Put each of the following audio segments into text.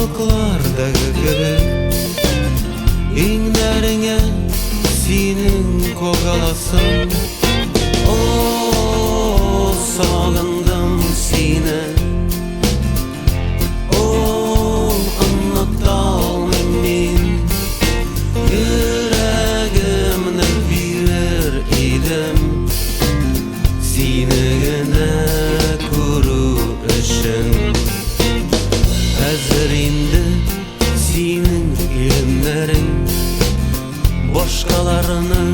Ufuklardagi gibi İnlerine senin kogalasın. Oh, sağındım seni. Oh, anlatalmayayım. Yüreğimni birer idim senigina ko'rishim. Hazır indi senin ilmlaring boshqalarni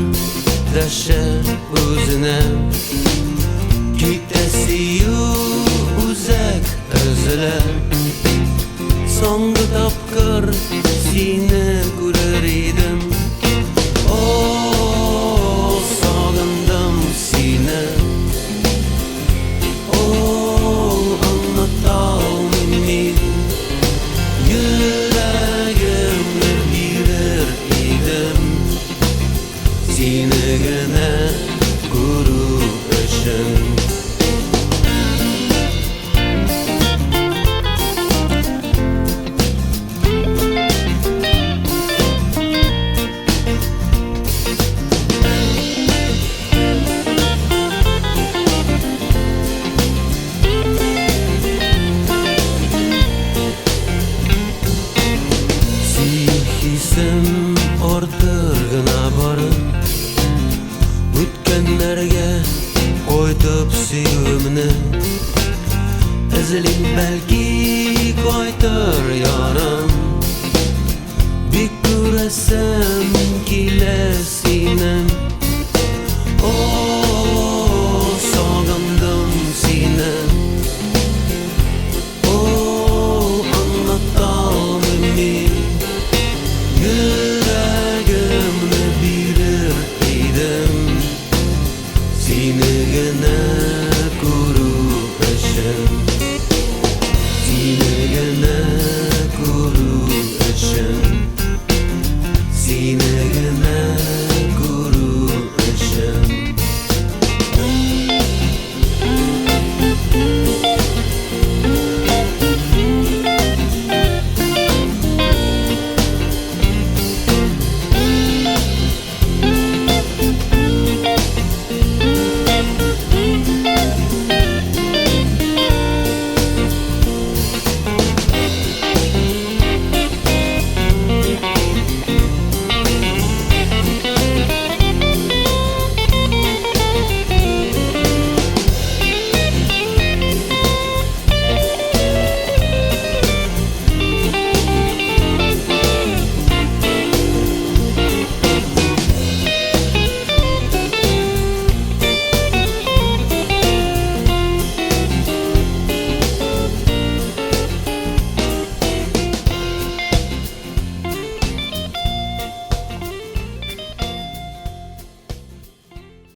tashlab o'zine. Ketasiyu uzak izlab so'nggi topqir seni ko'rar edim. Oh, sog'indim seni. Oh, anlatolmayman. Yüreğimni birer edim senigina ko'rishim. Hisim ortirgina borib o'tganlarga qo'yib sevimni. Izling balki qaytar yorim, bek ko'rasan